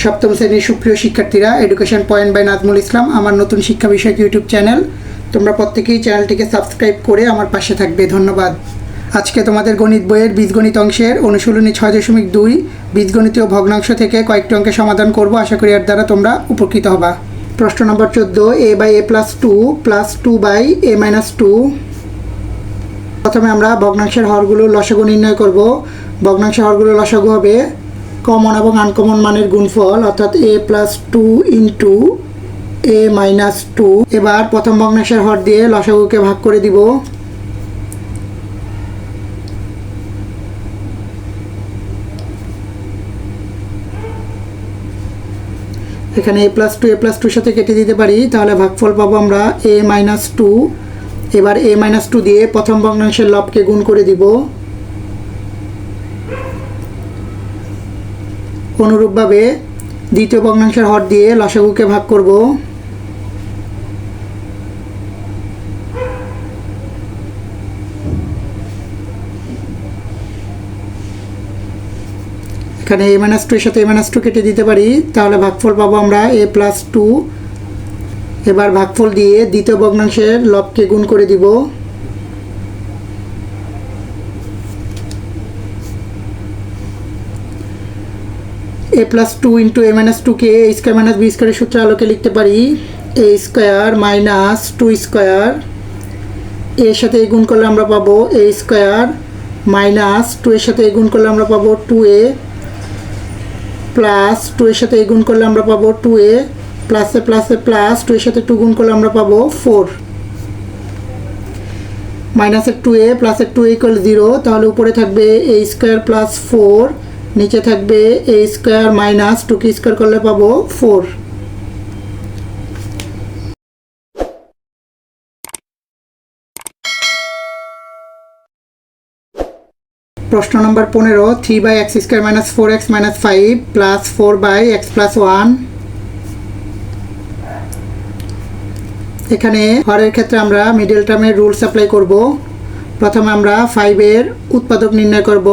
সপ্তম শ্রেণীর সুপ্রিয় শিক্ষার্থীরা, education point by Nazmul Islam আমার নতুন শিক্ষা বিষয়ক ইউটিউব চ্যানেল। তোমরা প্রত্যেকেই চ্যানেলটিকে সাবস্ক্রাইব করে আমার পাশে থাকবে, ধন্যবাদ। আজকে তোমাদের গণিত বইয়ের বীজগণিত অংশের অনুশীলনী 6.2 বীজগণিতীয় ভগ্নাংশ থেকে কয়েকটি অঙ্কের সমাধান করব। আশা করি এর দ্বারা তোমরা উপকৃত হবা। প্রশ্ন নম্বর 14, a/a+2 + 2/a-2। প্রথমে আমরা ভগ্নাংশের হরগুলোর লসাগু নির্ণয় করব। ভগ্নাংশের হরগুলোর লসাগু হবে কমন এবং আনকমন মানের গুণফল, অর্থাৎ a+2 × a-2। এবার প্রথম ভগ্নাংশের হর দিয়ে লসাগুকে ভাগ করে দিব। এখানে a+2 সাথে কেটে দিতে পারি, তাহলে ভাগফল পাবো আমরা a-2। এবার a-2 দিয়ে প্রথম ভগ্নাংশের লবকে গুণ করে দিব। অনুরূপভাবে দ্বিতীয় ভগ্নাংশের হর দিয়ে লসাগুকে ভাগ করব। এখানে a-2 এর সাথে a-2 কেটে দিতে পারি, তাহলে ভাগফল পাবো আমরা a+2। এবার ভাগফল দিয়ে দ্বিতীয় ভগ্নাংশের লবকে গুণ করে দিব। a+2 × a-2 কে a² - b² এর সূত্রের আলোকে লিখতে পারি a² - 2²। এর সাথে গুণ করলে আমরা পাবো a² - 2 এর সাথে গুণ করলে আমরা পাবো 2a, প্লাস 2 এর সাথে গুণ করলে আমরা পাবো 2a, প্লাসে প্লাসে প্লাস 2 এর সাথে 2 গুণ করলে আমরা পাবো 4। -2a + 2a = 0, তাহলে উপরে থাকবে a² + 4, নিচে থাকবে a² - 2 কে স্কয়ার করলে পাবো 4। প্রশ্ন নম্বর 15, 3/x² - 4x - 5 + 4/x + 1। এখানে হরের ক্ষেত্রে আমরা মিডল টার্মের রুলস অ্যাপ্লাই করব। প্রথমে আমরা 5 এর উৎপাদক নির্ণয় করব।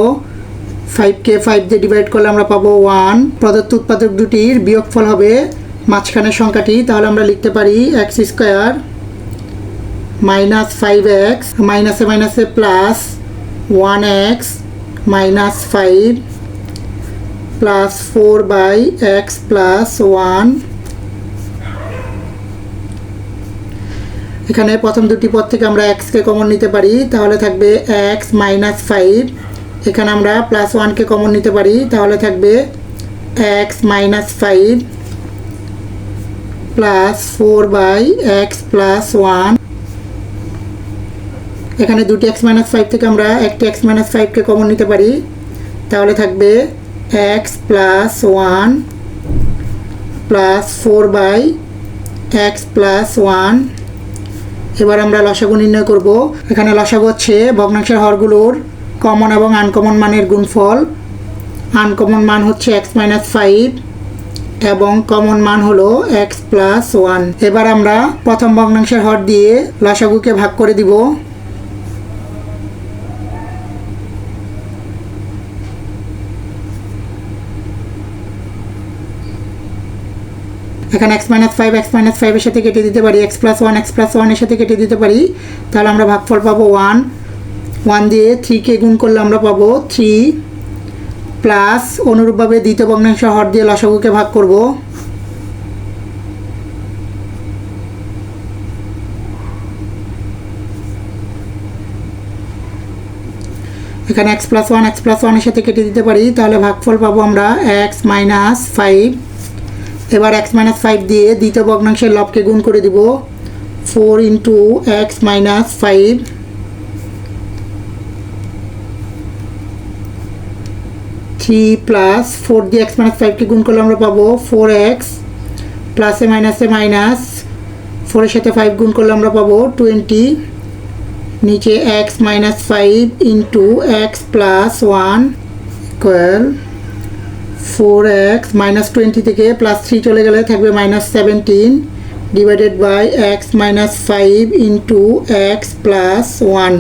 5 কে 5 দিয়ে ডিভাইড করলে আমরা পাবো 1। প্রদত্ত উৎপাদক দুটির বিয়োগফল হবে মাঝখানের সংখ্যাটি, তাহলে আমরা লিখতে পারি x² - 5x মাইনাসে মাইনাসে প্লাস 1x - 5 প্লাস 4/x + 1। এখানে প্রথম দুটি পদ থেকে আমরা x কে কমন নিতে পারি, তাহলে থাকবে x - 5। এখানে আমরা +1 কে কমন নিতে পারি, তাহলে থাকবে x - 5 প্লাস 4/x + 1। এখানে দুটি x - 5 থেকে আমরা একটি x - 5 কে কমন নিতে পারি, তাহলে থাকবে x + 1 প্লাস 4/x + 1। এবার আমরা লসাগু নির্ণয় করব। এখানে লসাগু হচ্ছে ভগ্নাংশের হরগুলোর কমন এবং আনকমন মানের গুণফল। আনকমন মান হচ্ছে x - 5 এবং কমন মান হলো x + 1। এবার আমরা প্রথম ভগ্নাংশের হর দিয়ে লসাগুকে ভাগ করে দিব। এখানে x - 5 x - 5 এর সাথে কেটে দিতে পারি, x + 1 x + 1 এর সাথে কেটে দিতে পারি, তাহলে আমরা ভাগফল পাবো 1। 1 দিয়ে 3 কে গুণ করলে আমরা পাবো 3, প্লাস অনুরূপভাবে দ্বিতীয় ভগ্নাংশের হর দিয়ে লসাগুকে ভাগ করব। এখানে x + 1 x + 1 এর সাথে কেটে দিতে পারি, তাহলে ভাগফল পাবো আমরা x - 5। এবার x - 5 দিয়ে দ্বিতীয় ভগ্নাংশের লবকে গুণ করে দিব। 4 × x - 5 3 প্লাস 4 দিয়ে x - 5 কে গুণ করলে আমরা পাবো 4x, প্লাসে মাইনাসে মাইনাস 4 এর সাথে 5 গুণ করলে আমরা পাবো 20, নিচে x - 5 × x + 1 = 4x -20 থেকে +3 চলে গেলে থাকবে -17 ডিভাইডেড বাই x - 5 × x + 1।